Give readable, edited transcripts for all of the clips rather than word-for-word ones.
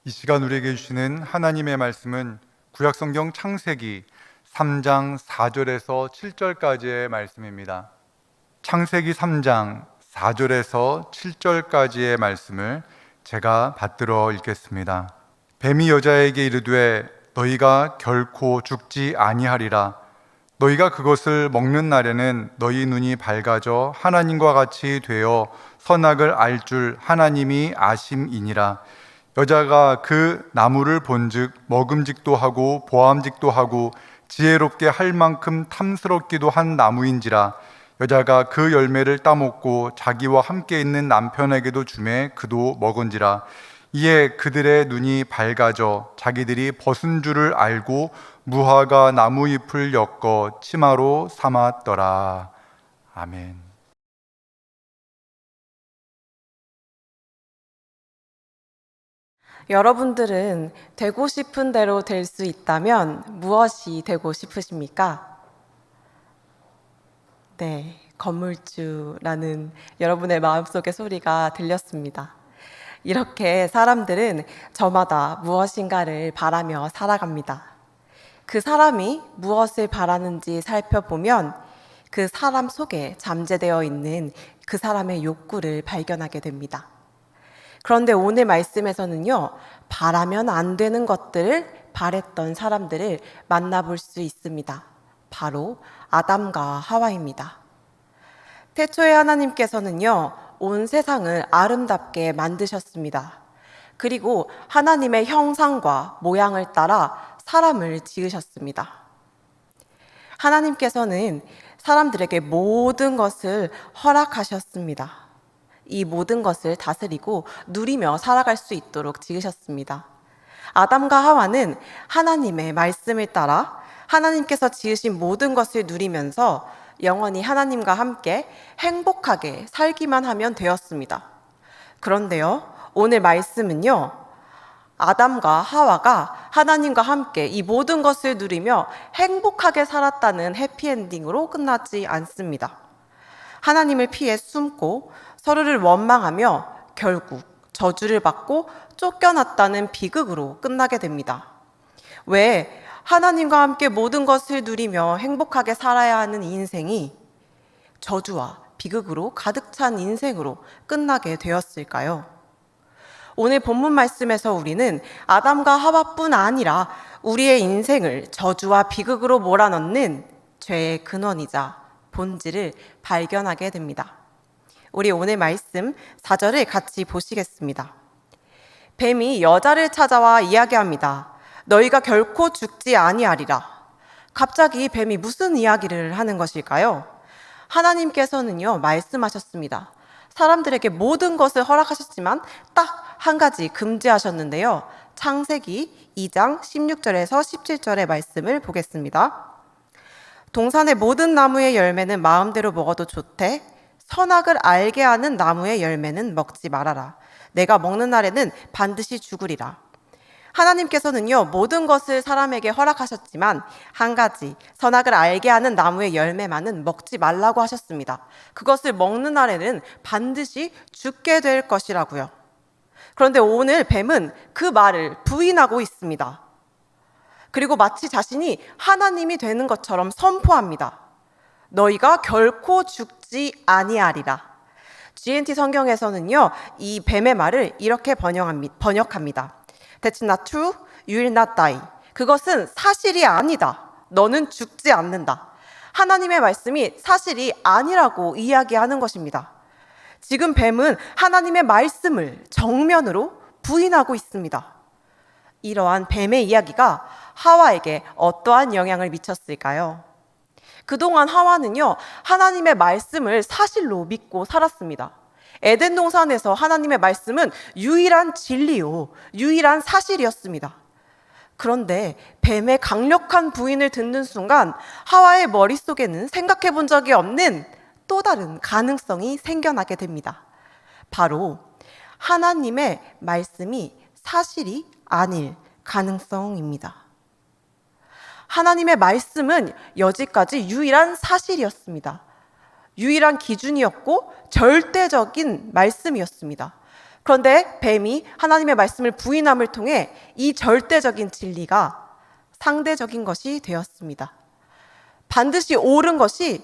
이 시간 우리에게 주시는 하나님의 말씀은 구약성경 창세기 3장 4절에서 7절까지의 말씀입니다. 창세기 3장 4절에서 7절까지의 말씀을 제가 받들어 읽겠습니다. 뱀이 여자에게 이르되 너희가 결코 죽지 아니하리라. 너희가 그것을 먹는 날에는 너희 눈이 밝아져 하나님과 같이 되어 선악을 알 줄 하나님이 아심이니라. 여자가 그 나무를 본즉 먹음직도 하고 보암직도 하고 지혜롭게 할 만큼 탐스럽기도 한 나무인지라. 여자가 그 열매를 따먹고 자기와 함께 있는 남편에게도 주매 그도 먹은지라. 이에 그들의 눈이 밝아져 자기들이 벗은 줄을 알고 무화과 나무 잎을 엮어 치마로 삼았더라. 아멘. 여러분들은 되고 싶은 대로 될 수 있다면 무엇이 되고 싶으십니까? 네, 건물주라는 여러분의 마음속의 소리가 들렸습니다. 이렇게 사람들은 저마다 무엇인가를 바라며 살아갑니다. 그 사람이 무엇을 바라는지 살펴보면 그 사람 속에 잠재되어 있는 그 사람의 욕구를 발견하게 됩니다. 그런데 오늘 말씀에서는요, 바라면 안 되는 것들을 바랬던 사람들을 만나볼 수 있습니다. 바로 아담과 하와입니다. 태초에 하나님께서는요, 온 세상을 아름답게 만드셨습니다. 그리고 하나님의 형상과 모양을 따라 사람을 지으셨습니다. 하나님께서는 사람들에게 모든 것을 허락하셨습니다. 이 모든 것을 다스리고 누리며 살아갈 수 있도록 지으셨습니다. 아담과 하와는 하나님의 말씀을 따라 하나님께서 지으신 모든 것을 누리면서 영원히 하나님과 함께 행복하게 살기만 하면 되었습니다. 그런데요, 오늘 말씀은요, 아담과 하와가 하나님과 함께 이 모든 것을 누리며 행복하게 살았다는 해피엔딩으로 끝나지 않습니다. 하나님을 피해 숨고 서로를 원망하며 결국 저주를 받고 쫓겨났다는 비극으로 끝나게 됩니다. 왜 하나님과 함께 모든 것을 누리며 행복하게 살아야 하는 인생이 저주와 비극으로 가득 찬 인생으로 끝나게 되었을까요? 오늘 본문 말씀에서 우리는 아담과 하와뿐 아니라 우리의 인생을 저주와 비극으로 몰아넣는 죄의 근원이자 본질을 발견하게 됩니다. 우리 오늘 말씀 4절을 같이 보시겠습니다. 뱀이 여자를 찾아와 이야기합니다. 너희가 결코 죽지 아니하리라. 갑자기 뱀이 무슨 이야기를 하는 것일까요? 하나님께서는요, 말씀하셨습니다. 사람들에게 모든 것을 허락하셨지만 딱 한 가지 금지하셨는데요. 창세기 2장 16절에서 17절의 말씀을 보겠습니다. 동산의 모든 나무의 열매는 마음대로 먹어도 좋되 선악을 알게 하는 나무의 열매는 먹지 말아라. 내가 먹는 날에는 반드시 죽으리라. 하나님께서는요, 모든 것을 사람에게 허락하셨지만 한 가지 선악을 알게 하는 나무의 열매만은 먹지 말라고 하셨습니다. 그것을 먹는 날에는 반드시 죽게 될 것이라고요. 그런데 오늘 뱀은 그 말을 부인하고 있습니다. 그리고 마치 자신이 하나님이 되는 것처럼 선포합니다. 너희가 결코 죽지 아니하리라. GNT 성경에서는요, 이 뱀의 말을 이렇게 번역합니다. That's not true. You will not die. 그것은 사실이 아니다. 너는 죽지 않는다. 하나님의 말씀이 사실이 아니라고 이야기하는 것입니다. 지금 뱀은 하나님의 말씀을 정면으로 부인하고 있습니다. 이러한 뱀의 이야기가 하와에게 어떠한 영향을 미쳤을까요? 그동안 하와는요, 하나님의 말씀을 사실로 믿고 살았습니다. 에덴 동산에서 하나님의 말씀은 유일한 진리요, 유일한 사실이었습니다. 그런데 뱀의 강력한 부인을 듣는 순간 하와의 머릿속에는 생각해 본 적이 없는 또 다른 가능성이 생겨나게 됩니다. 바로 하나님의 말씀이 사실이 아닐 가능성입니다. 하나님의 말씀은 여지까지 유일한 사실이었습니다. 유일한 기준이었고 절대적인 말씀이었습니다. 그런데 뱀이 하나님의 말씀을 부인함을 통해 이 절대적인 진리가 상대적인 것이 되었습니다. 반드시 옳은 것이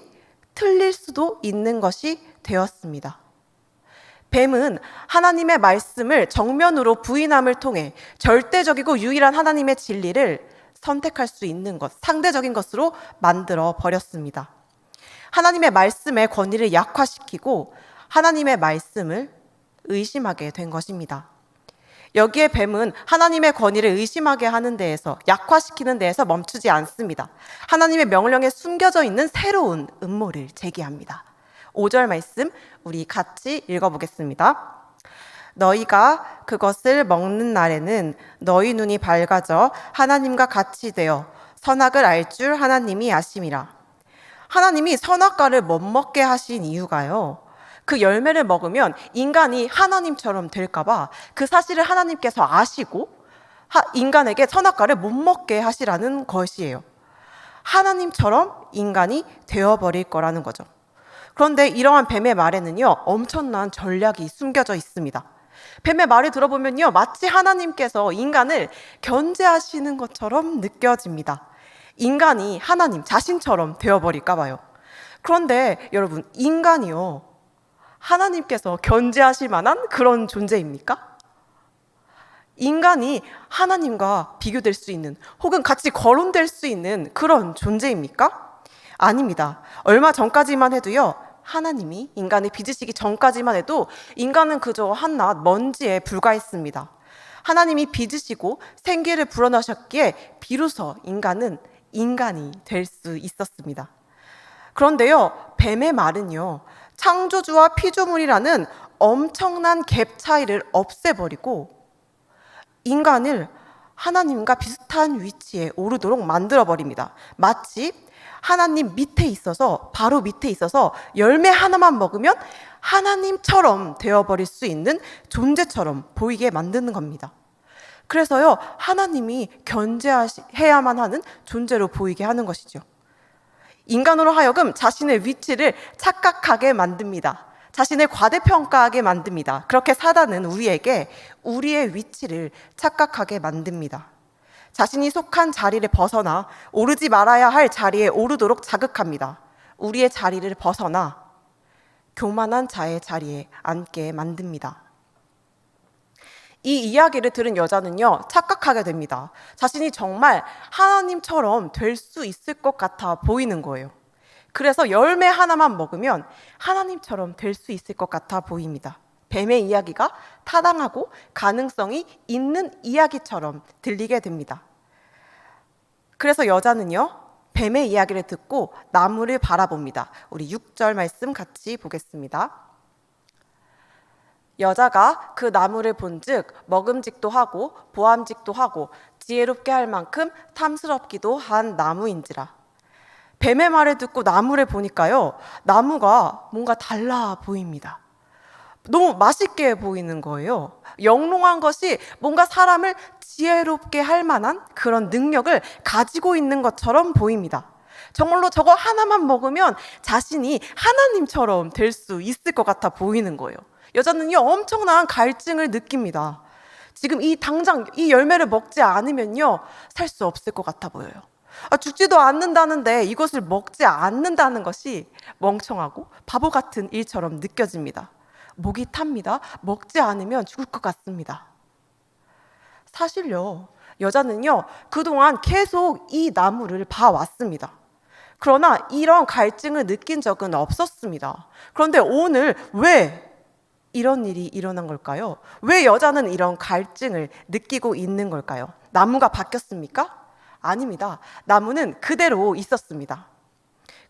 틀릴 수도 있는 것이 되었습니다. 뱀은 하나님의 말씀을 정면으로 부인함을 통해 절대적이고 유일한 하나님의 진리를 선택할 수 있는 것, 상대적인 것으로 만들어 버렸습니다. 하나님의 말씀의 권위를 약화시키고 하나님의 말씀을 의심하게 된 것입니다. 여기에 뱀은 하나님의 권위를 의심하게 하는 데에서, 약화시키는 데에서 멈추지 않습니다. 하나님의 명령에 숨겨져 있는 새로운 음모를 제기합니다. 5절 말씀 우리 같이 읽어보겠습니다. 너희가 그것을 먹는 날에는 너희 눈이 밝아져 하나님과 같이 되어 선악을 알 줄 하나님이 아심이라. 하나님이 선악과를 못 먹게 하신 이유가요, 그 열매를 먹으면 인간이 하나님처럼 될까봐 그 사실을 하나님께서 아시고 인간에게 선악과를 못 먹게 하시라는 것이에요. 하나님처럼 인간이 되어버릴 거라는 거죠. 그런데 이러한 뱀의 말에는요, 엄청난 전략이 숨겨져 있습니다. 뱀의 말을 들어보면요, 마치 하나님께서 인간을 견제하시는 것처럼 느껴집니다. 인간이 하나님 자신처럼 되어버릴까 봐요. 그런데 여러분, 인간이요, 하나님께서 견제하실 만한 그런 존재입니까? 인간이 하나님과 비교될 수 있는, 혹은 같이 거론될 수 있는 그런 존재입니까? 아닙니다. 얼마 전까지만 해도요, 하나님이 인간을 빚으시기 전까지만 해도 인간은 그저 한낱 먼지에 불과했습니다. 하나님이 빚으시고 생기를 불어넣으셨기에 비로소 인간은 인간이 될 수 있었습니다. 그런데요, 뱀의 말은요, 창조주와 피조물이라는 엄청난 갭 차이를 없애버리고 인간을 하나님과 비슷한 위치에 오르도록 만들어버립니다. 마치 하나님 밑에 있어서, 바로 밑에 있어서 열매 하나만 먹으면 하나님처럼 되어버릴 수 있는 존재처럼 보이게 만드는 겁니다. 그래서요, 하나님이 견제해야만 하는 존재로 보이게 하는 것이죠. 인간으로 하여금 자신의 위치를 착각하게 만듭니다. 자신을 과대평가하게 만듭니다. 그렇게 사단은 우리에게 우리의 위치를 착각하게 만듭니다. 자신이 속한 자리를 벗어나 오르지 말아야 할 자리에 오르도록 자극합니다. 우리의 자리를 벗어나 교만한 자의 자리에 앉게 만듭니다. 이 이야기를 들은 여자는요, 착각하게 됩니다. 자신이 정말 하나님처럼 될 수 있을 것 같아 보이는 거예요. 그래서 열매 하나만 먹으면 하나님처럼 될 수 있을 것 같아 보입니다. 뱀의 이야기가 타당하고 가능성이 있는 이야기처럼 들리게 됩니다. 그래서 여자는요, 뱀의 이야기를 듣고 나무를 바라봅니다. 우리 6절 말씀 같이 보겠습니다. 여자가 그 나무를 본즉 먹음직도 하고 보암직도 하고 지혜롭게 할 만큼 탐스럽기도 한 나무인지라. 뱀의 말을 듣고 나무를 보니까요, 나무가 뭔가 달라 보입니다. 너무 맛있게 보이는 거예요. 영롱한 것이 뭔가 사람을 지혜롭게 할 만한 그런 능력을 가지고 있는 것처럼 보입니다. 정말로 저거 하나만 먹으면 자신이 하나님처럼 될 수 있을 것 같아 보이는 거예요. 여자는요, 엄청난 갈증을 느낍니다. 지금 당장 이 열매를 먹지 않으면요, 살 수 없을 것 같아 보여요. 죽지도 않는다는데 이것을 먹지 않는다는 것이 멍청하고 바보 같은 일처럼 느껴집니다. 목이 탑니다. 먹지 않으면 죽을 것 같습니다. 사실요, 여자는요, 그동안 계속 이 나무를 봐왔습니다. 그러나 이런 갈증을 느낀 적은 없었습니다. 그런데 오늘 왜 이런 일이 일어난 걸까요? 왜 여자는 이런 갈증을 느끼고 있는 걸까요? 나무가 바뀌었습니까? 아닙니다. 나무는 그대로 있었습니다.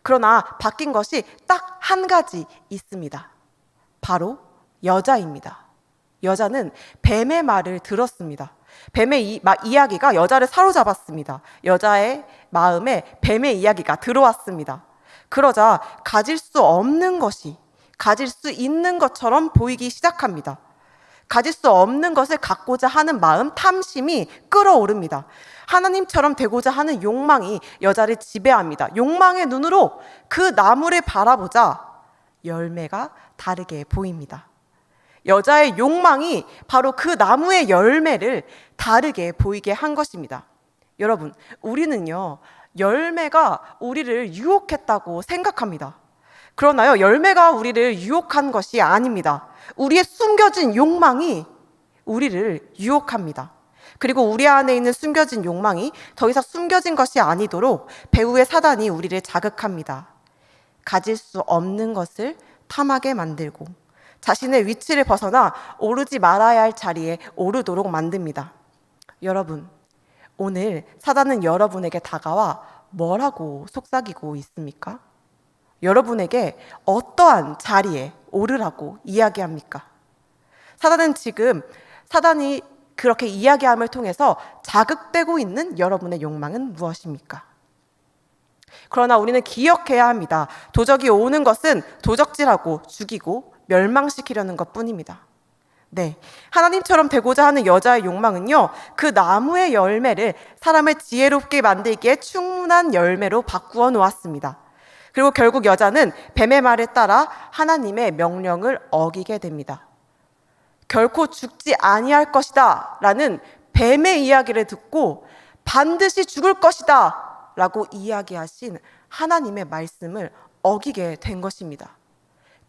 그러나 바뀐 것이 딱 한 가지 있습니다. 바로 여자입니다. 여자는 뱀의 말을 들었습니다. 뱀의 이야기가 여자를 사로잡았습니다. 여자의 마음에 뱀의 이야기가 들어왔습니다. 그러자 가질 수 없는 것이 가질 수 있는 것처럼 보이기 시작합니다. 가질 수 없는 것을 갖고자 하는 마음, 탐심이 끌어오릅니다. 하나님처럼 되고자 하는 욕망이 여자를 지배합니다. 욕망의 눈으로 그 나무를 바라보자 열매가 다르게 보입니다. 여자의 욕망이 바로 그 나무의 열매를 다르게 보이게 한 것입니다. 여러분, 우리는요, 열매가 우리를 유혹했다고 생각합니다. 그러나요, 열매가 우리를 유혹한 것이 아닙니다. 우리의 숨겨진 욕망이 우리를 유혹합니다. 그리고 우리 안에 있는 숨겨진 욕망이 더 이상 숨겨진 것이 아니도록 배후의 사단이 우리를 자극합니다. 가질 수 없는 것을 탐하게 만들고 자신의 위치를 벗어나 오르지 말아야 할 자리에 오르도록 만듭니다. 여러분, 오늘 사단은 여러분에게 다가와 뭐라고 속삭이고 있습니까? 여러분에게 어떠한 자리에 오르라고 이야기합니까? 사단이 그렇게 이야기함을 통해서 자극되고 있는 여러분의 욕망은 무엇입니까? 그러나 우리는 기억해야 합니다. 도적이 오는 것은 도적질하고 죽이고 멸망시키려는 것뿐입니다. 네, 하나님처럼 되고자 하는 여자의 욕망은요, 그 나무의 열매를 사람을 지혜롭게 만들기에 충분한 열매로 바꾸어 놓았습니다. 그리고 결국 여자는 뱀의 말에 따라 하나님의 명령을 어기게 됩니다. 결코 죽지 아니할 것이다 라는 뱀의 이야기를 듣고 반드시 죽을 것이다 라고 이야기하신 하나님의 말씀을 어기게 된 것입니다.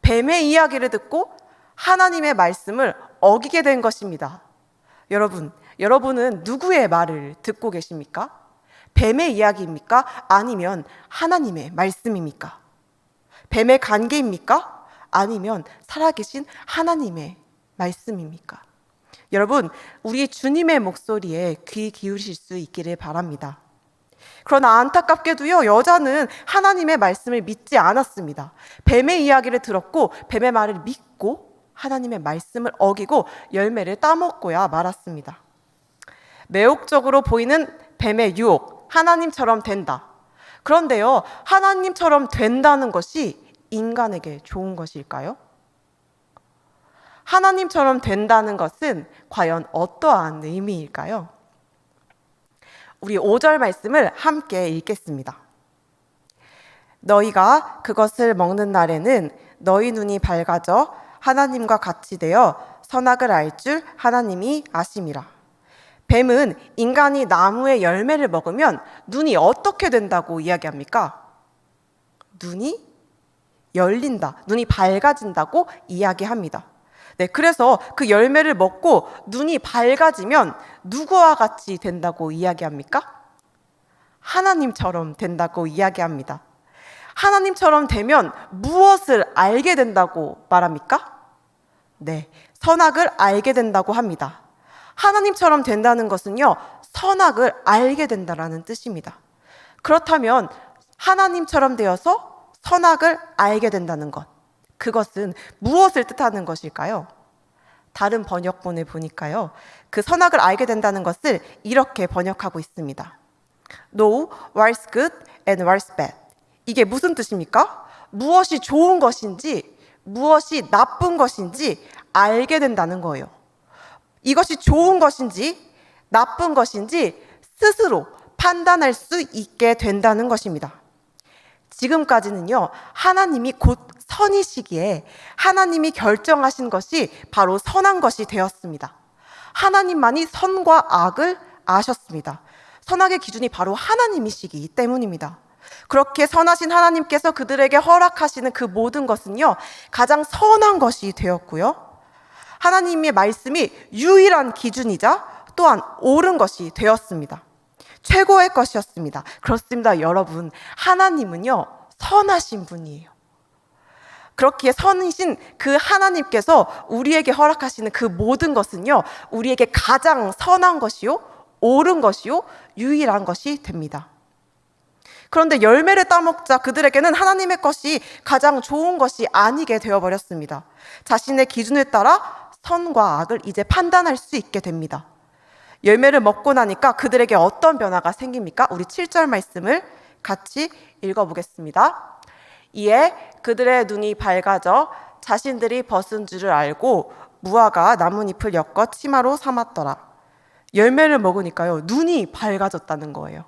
뱀의 이야기를 듣고 하나님의 말씀을 어기게 된 것입니다. 여러분은 누구의 말을 듣고 계십니까? 뱀의 이야기입니까? 아니면 하나님의 말씀입니까? 뱀의 관계입니까? 아니면 살아계신 하나님의 말씀입니까? 여러분, 우리 주님의 목소리에 귀 기울이실 수 있기를 바랍니다. 그러나 안타깝게도요, 여자는 하나님의 말씀을 믿지 않았습니다. 뱀의 이야기를 들었고 뱀의 말을 믿고 하나님의 말씀을 어기고 열매를 따먹고야 말았습니다. 매혹적으로 보이는 뱀의 유혹, 하나님처럼 된다. 그런데요, 하나님처럼 된다는 것이 인간에게 좋은 것일까요? 하나님처럼 된다는 것은 과연 어떠한 의미일까요? 우리 5절 말씀을 함께 읽겠습니다. 너희가 그것을 먹는 날에는 너희 눈이 밝아져 하나님과 같이 되어 선악을 알 줄 하나님이 아심이라. 뱀은 인간이 나무의 열매를 먹으면 눈이 어떻게 된다고 이야기합니까? 눈이 열린다, 눈이 밝아진다고 이야기합니다. 네, 그래서 그 열매를 먹고 눈이 밝아지면 누구와 같이 된다고 이야기합니까? 하나님처럼 된다고 이야기합니다. 하나님처럼 되면 무엇을 알게 된다고 말합니까? 네, 선악을 알게 된다고 합니다. 하나님처럼 된다는 것은요, 선악을 알게 된다라는 뜻입니다. 그렇다면 하나님처럼 되어서 선악을 알게 된다는 것, 그것은 무엇을 뜻하는 것일까요? 다른 번역본을 보니까요, 그 선악을 알게 된다는 것을 이렇게 번역하고 있습니다. Know what's good and what's bad. 이게 무슨 뜻입니까? 무엇이 좋은 것인지 무엇이 나쁜 것인지 알게 된다는 거예요. 이것이 좋은 것인지 나쁜 것인지 스스로 판단할 수 있게 된다는 것입니다. 지금까지는요, 하나님이 곧 선이시기에 하나님이 결정하신 것이 바로 선한 것이 되었습니다. 하나님만이 선과 악을 아셨습니다. 선악의 기준이 바로 하나님이시기 때문입니다. 그렇게 선하신 하나님께서 그들에게 허락하시는 그 모든 것은요, 가장 선한 것이 되었고요, 하나님의 말씀이 유일한 기준이자 또한 옳은 것이 되었습니다. 최고의 것이었습니다. 그렇습니다, 여러분. 하나님은요, 선하신 분이에요. 그렇기에 선이신 그 하나님께서 우리에게 허락하시는 그 모든 것은요, 우리에게 가장 선한 것이요, 옳은 것이요, 유일한 것이 됩니다. 그런데 열매를 따먹자 그들에게는 하나님의 것이 가장 좋은 것이 아니게 되어버렸습니다. 자신의 기준에 따라 선과 악을 이제 판단할 수 있게 됩니다. 열매를 먹고 나니까 그들에게 어떤 변화가 생깁니까? 우리 7절 말씀을 같이 읽어보겠습니다. 이에 그들의 눈이 밝아져 자신들이 벗은 줄을 알고 무화과 나뭇잎을 엮어 치마로 삼았더라. 열매를 먹으니까요, 눈이 밝아졌다는 거예요.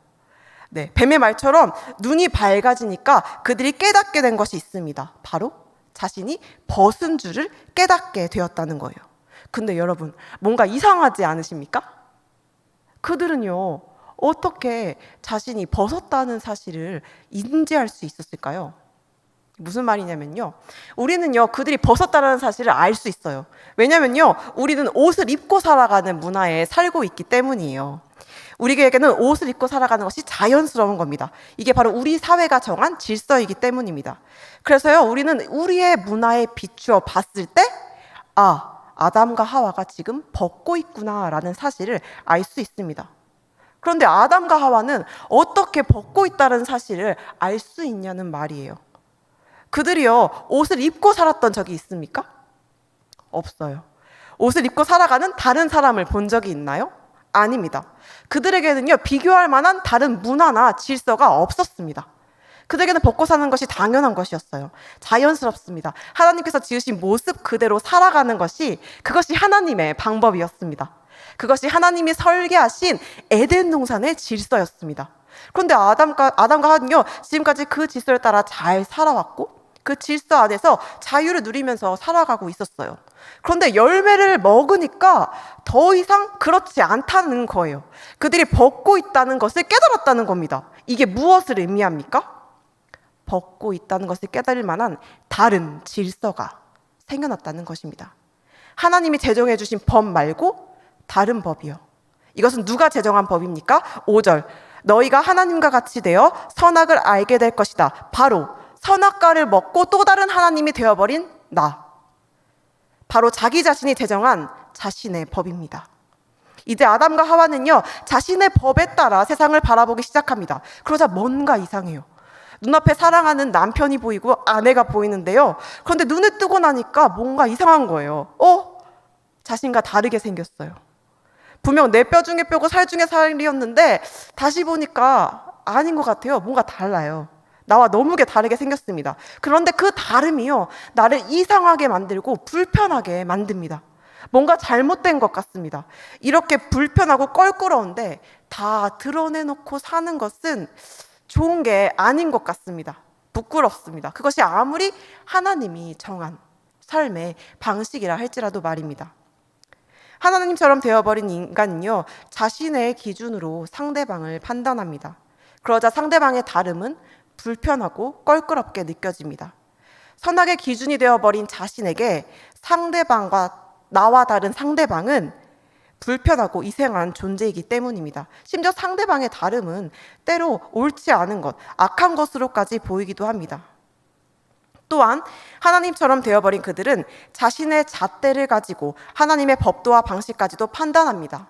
네, 뱀의 말처럼 눈이 밝아지니까 그들이 깨닫게 된 것이 있습니다. 바로 자신이 벗은 줄을 깨닫게 되었다는 거예요. 근데 여러분, 뭔가 이상하지 않으십니까? 그들은요, 어떻게 자신이 벗었다는 사실을 인지할 수 있었을까요? 무슨 말이냐면요, 우리는요 그들이 벗었다는 사실을 알 수 있어요. 왜냐면요, 우리는 옷을 입고 살아가는 문화에 살고 있기 때문이에요. 우리에게는 옷을 입고 살아가는 것이 자연스러운 겁니다. 이게 바로 우리 사회가 정한 질서이기 때문입니다. 그래서요, 우리는 우리의 문화에 비추어 봤을 때 아담과 하와가 지금 벗고 있구나라는 사실을 알 수 있습니다. 그런데 아담과 하와는 어떻게 벗고 있다는 사실을 알 수 있냐는 말이에요. 그들이요, 옷을 입고 살았던 적이 있습니까? 없어요. 옷을 입고 살아가는 다른 사람을 본 적이 있나요? 아닙니다. 그들에게는요, 비교할 만한 다른 문화나 질서가 없었습니다. 그들에게는 벗고 사는 것이 당연한 것이었어요. 자연스럽습니다. 하나님께서 지으신 모습 그대로 살아가는 것이, 그것이 하나님의 방법이었습니다. 그것이 하나님이 설계하신 에덴 동산의 질서였습니다. 그런데 아담과 하와는요, 지금까지 그 질서를 따라 잘 살아왔고 그 질서 안에서 자유를 누리면서 살아가고 있었어요. 그런데 열매를 먹으니까 더 이상 그렇지 않다는 거예요. 그들이 벗고 있다는 것을 깨달았다는 겁니다. 이게 무엇을 의미합니까? 벗고 있다는 것을 깨달을 만한 다른 질서가 생겨났다는 것입니다. 하나님이 제정해 주신 법 말고 다른 법이요. 이것은 누가 제정한 법입니까? 5절. 너희가 하나님과 같이 되어 선악을 알게 될 것이다. 바로 선악과를 먹고 또 다른 하나님이 되어버린 나. 바로 자기 자신이 제정한 자신의 법입니다. 이제 아담과 하와는요, 자신의 법에 따라 세상을 바라보기 시작합니다. 그러자 뭔가 이상해요. 눈앞에 사랑하는 남편이 보이고 아내가 보이는데요, 그런데 눈을 뜨고 나니까 뭔가 이상한 거예요. 자신과 다르게 생겼어요. 분명 내 뼈 중에 뼈고 살 중에 살이었는데 다시 보니까 아닌 것 같아요. 뭔가 달라요. 나와 너무게 다르게 생겼습니다. 그런데 그 다름이요, 나를 이상하게 만들고 불편하게 만듭니다. 뭔가 잘못된 것 같습니다. 이렇게 불편하고 껄끄러운데 다 드러내놓고 사는 것은 좋은 게 아닌 것 같습니다. 부끄럽습니다. 그것이 아무리 하나님이 정한 삶의 방식이라 할지라도 말입니다. 하나님처럼 되어버린 인간은요, 자신의 기준으로 상대방을 판단합니다. 그러자 상대방의 다름은 불편하고 껄끄럽게 느껴집니다. 선악의 기준이 되어버린 자신에게 상대방과 나와 다른 상대방은 불편하고 이상한 존재이기 때문입니다. 심지어 상대방의 다름은 때로 옳지 않은 것, 악한 것으로까지 보이기도 합니다. 또한 하나님처럼 되어버린 그들은 자신의 잣대를 가지고 하나님의 법도와 방식까지도 판단합니다.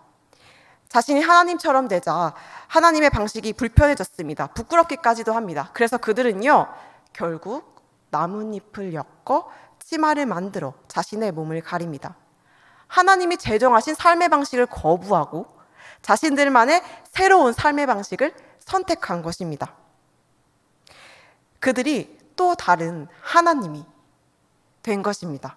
자신이 하나님처럼 되자 하나님의 방식이 불편해졌습니다. 부끄럽기까지도 합니다. 그래서 그들은요, 결국 나뭇잎을 엮어 치마를 만들어 자신의 몸을 가립니다. 하나님이 제정하신 삶의 방식을 거부하고 자신들만의 새로운 삶의 방식을 선택한 것입니다. 그들이 또 다른 하나님이 된 것입니다.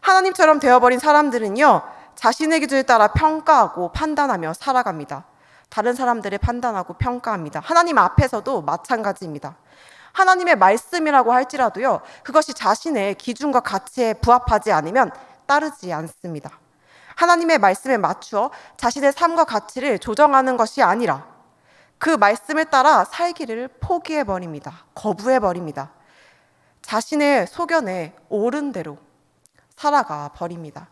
하나님처럼 되어버린 사람들은요, 자신의 기준에 따라 평가하고 판단하며 살아갑니다. 다른 사람들을 판단하고 평가합니다. 하나님 앞에서도 마찬가지입니다. 하나님의 말씀이라고 할지라도요, 그것이 자신의 기준과 가치에 부합하지 않으면 따르지 않습니다. 하나님의 말씀에 맞추어 자신의 삶과 가치를 조정하는 것이 아니라 그 말씀을 따라 살기를 포기해버립니다. 거부해버립니다. 자신의 소견에 옳은 대로 살아가 버립니다.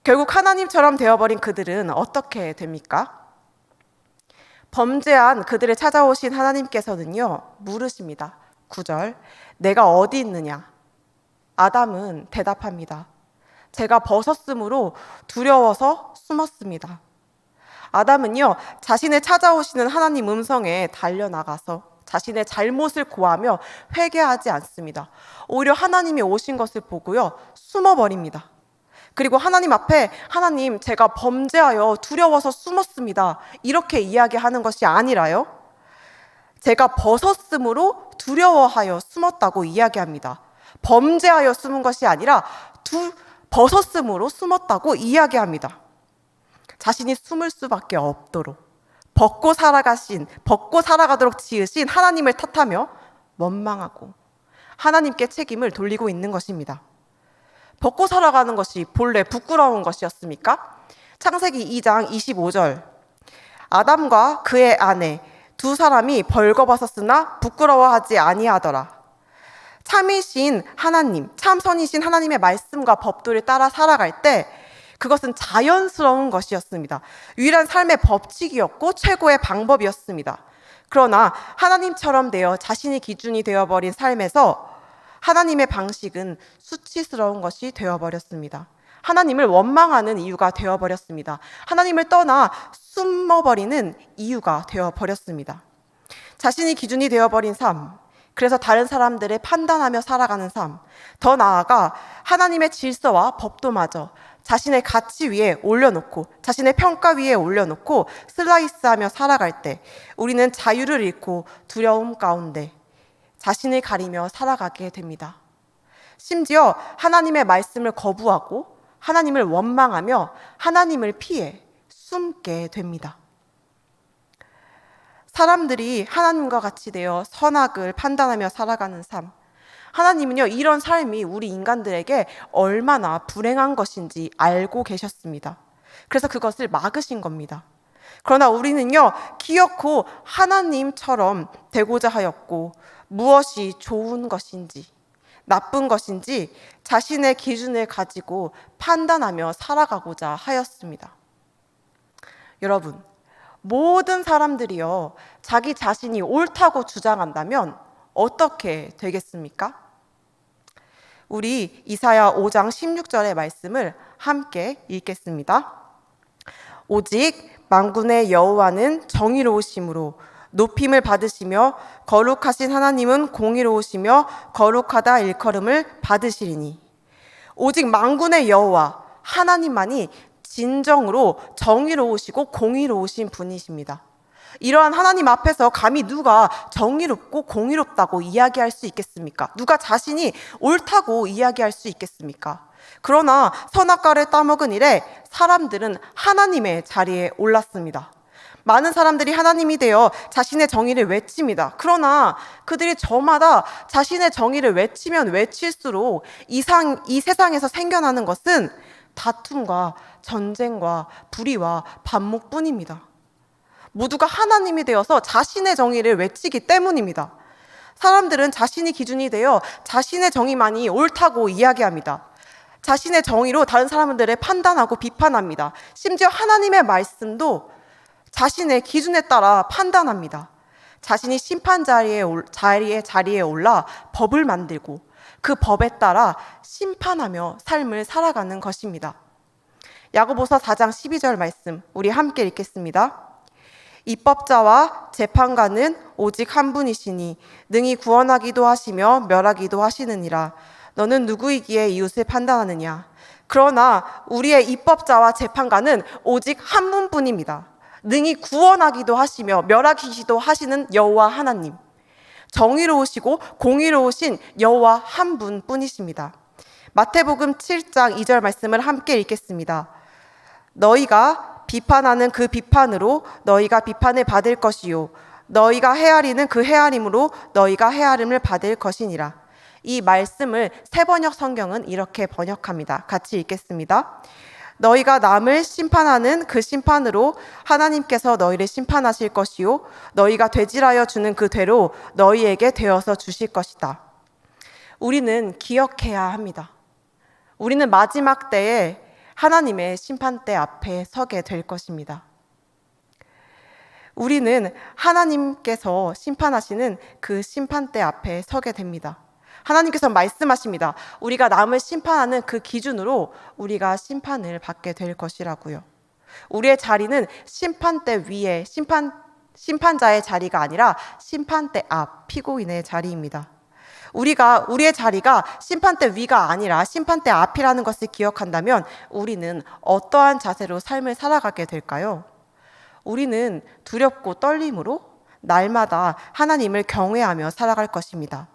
결국 하나님처럼 되어버린 그들은 어떻게 됩니까? 범죄한 그들을 찾아오신 하나님께서는요, 물으십니다. 9절, 내가 어디 있느냐? 아담은 대답합니다. 제가 벗었으므로 두려워서 숨었습니다. 아담은요, 자신을 찾아오시는 하나님 음성에 달려나가서 자신의 잘못을 고하며 회개하지 않습니다. 오히려 하나님이 오신 것을 보고요, 숨어버립니다. 그리고 하나님 앞에, 하나님, 제가 범죄하여 두려워서 숨었습니다, 이렇게 이야기하는 것이 아니라요, 제가 벗었으므로 두려워하여 숨었다고 이야기합니다. 범죄하여 숨은 것이 아니라 벗었으므로 숨었다고 이야기합니다. 자신이 숨을 수밖에 없도록 벗고 살아가도록 지으신 하나님을 탓하며 원망하고 하나님께 책임을 돌리고 있는 것입니다. 벗고 살아가는 것이 본래 부끄러운 것이었습니까? 창세기 2장 25절. 아담과 그의 아내 두 사람이 벌거벗었으나 부끄러워하지 아니하더라. 참이신 하나님, 참선이신 하나님의 말씀과 법도를 따라 살아갈 때 그것은 자연스러운 것이었습니다. 유일한 삶의 법칙이었고 최고의 방법이었습니다. 그러나 하나님처럼 되어 자신이 기준이 되어버린 삶에서 하나님의 방식은 수치스러운 것이 되어버렸습니다. 하나님을 원망하는 이유가 되어버렸습니다. 하나님을 떠나 숨어버리는 이유가 되어버렸습니다. 자신이 기준이 되어버린 삶, 그래서 다른 사람들을 판단하며 살아가는 삶, 더 나아가 하나님의 질서와 법도마저 자신의 가치 위에 올려놓고 자신의 평가 위에 올려놓고 슬라이스하며 살아갈 때 우리는 자유를 잃고 두려움 가운데 자신을 가리며 살아가게 됩니다. 심지어 하나님의 말씀을 거부하고 하나님을 원망하며 하나님을 피해 숨게 됩니다. 사람들이 하나님과 같이 되어 선악을 판단하며 살아가는 삶, 하나님은요, 이런 삶이 우리 인간들에게 얼마나 불행한 것인지 알고 계셨습니다. 그래서 그것을 막으신 겁니다. 그러나 우리는요, 기어코 하나님처럼 되고자 하였고 무엇이 좋은 것인지 나쁜 것인지 자신의 기준을 가지고 판단하며 살아가고자 하였습니다. 여러분, 모든 사람들이요, 자기 자신이 옳다고 주장한다면 어떻게 되겠습니까? 우리 이사야 5장 16절의 말씀을 함께 읽겠습니다. 오직 만군의 여호와는 정의로우심으로 높임을 받으시며 거룩하신 하나님은 공의로우시며 거룩하다 일컬음을 받으시리니. 오직 만군의 여호와 하나님만이 진정으로 정의로우시고 공의로우신 분이십니다. 이러한 하나님 앞에서 감히 누가 정의롭고 공의롭다고 이야기할 수 있겠습니까? 누가 자신이 옳다고 이야기할 수 있겠습니까? 그러나 선악과를 따먹은 이래 사람들은 하나님의 자리에 올랐습니다. 많은 사람들이 하나님이 되어 자신의 정의를 외칩니다. 그러나 그들이 저마다 자신의 정의를 외치면 외칠수록 이 세상에서 생겨나는 것은 다툼과 전쟁과 불의와 반목뿐입니다. 모두가 하나님이 되어서 자신의 정의를 외치기 때문입니다. 사람들은 자신이 기준이 되어 자신의 정의만이 옳다고 이야기합니다. 자신의 정의로 다른 사람들을 판단하고 비판합니다. 심지어 하나님의 말씀도 자신의 기준에 따라 판단합니다. 자신이 심판 자리에 올라 법을 만들고 그 법에 따라 심판하며 삶을 살아가는 것입니다. 야고보서 4장 12절 말씀 우리 함께 읽겠습니다. 입법자와 재판관은 오직 한 분이시니 능히 구원하기도 하시며 멸하기도 하시느니라. 너는 누구이기에 이웃을 판단하느냐? 그러나 우리의 입법자와 재판관은 오직 한 분뿐입니다. 능히 구원하기도 하시며 멸하기도 하시는 여호와 하나님. 정의로우시고 공의로우신 여호와 한 분뿐이십니다. 마태복음 7장 2절 말씀을 함께 읽겠습니다. 너희가 비판하는 그 비판으로 너희가 비판을 받을 것이요 너희가 헤아리는 그 헤아림으로 너희가 헤아림을 받을 것이니라. 이 말씀을 새번역 성경은 이렇게 번역합니다. 같이 읽겠습니다. 너희가 남을 심판하는 그 심판으로 하나님께서 너희를 심판하실 것이요 너희가 되질하여 주는 그 되로 너희에게 되어서 주실 것이다. 우리는 기억해야 합니다. 우리는 마지막 때에 하나님의 심판대 앞에 서게 될 것입니다. 우리는 하나님께서 심판하시는 그 심판대 앞에 서게 됩니다. 하나님께서 말씀하십니다. 우리가 남을 심판하는 그 기준으로 우리가 심판을 받게 될 것이라고요. 우리의 자리는 심판대 위에 심판자의 자리가 아니라 심판대 앞 피고인의 자리입니다. 우리의 자리가 심판대 위가 아니라 심판대 앞이라는 것을 기억한다면 우리는 어떠한 자세로 삶을 살아가게 될까요? 우리는 두렵고 떨림으로 날마다 하나님을 경외하며 살아갈 것입니다.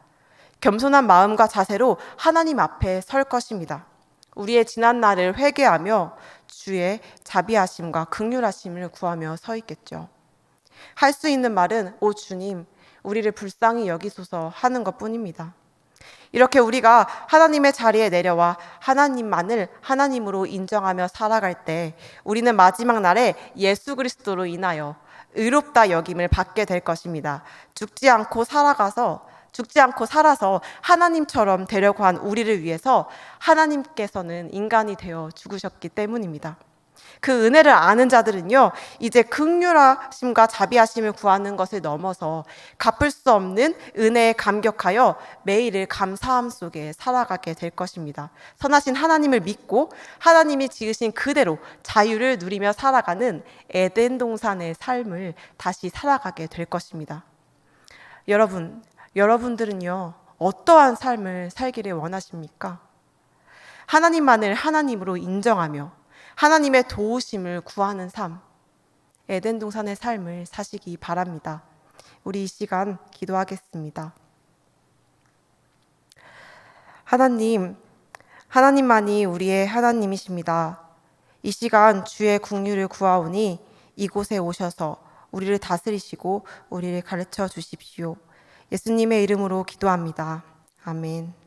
겸손한 마음과 자세로 하나님 앞에 설 것입니다. 우리의 지난 날을 회개하며 주의 자비하심과 긍휼하심을 구하며 서 있겠죠. 할 수 있는 말은 오 주님, 우리를 불쌍히 여기소서 하는 것뿐입니다. 이렇게 우리가 하나님의 자리에 내려와 하나님만을 하나님으로 인정하며 살아갈 때 우리는 마지막 날에 예수 그리스도로 인하여 의롭다 여김을 받게 될 것입니다. 죽지 않고 살아서 하나님처럼 되려고 한 우리를 위해서 하나님께서는 인간이 되어 죽으셨기 때문입니다. 그 은혜를 아는 자들은요, 이제 긍휼하심과 자비하심을 구하는 것을 넘어서 갚을 수 없는 은혜에 감격하여 매일을 감사함 속에 살아가게 될 것입니다. 선하신 하나님을 믿고 하나님이 지으신 그대로 자유를 누리며 살아가는 에덴 동산의 삶을 다시 살아가게 될 것입니다. 여러분들은요, 어떠한 삶을 살기를 원하십니까? 하나님만을 하나님으로 인정하며 하나님의 도우심을 구하는 삶, 에덴 동산의 삶을 사시기 바랍니다. 우리 이 시간 기도하겠습니다. 하나님만이 우리의 하나님이십니다. 이 시간 주의 긍휼을 구하오니 이곳에 오셔서 우리를 다스리시고 우리를 가르쳐 주십시오. 예수님의 이름으로 기도합니다. 아멘.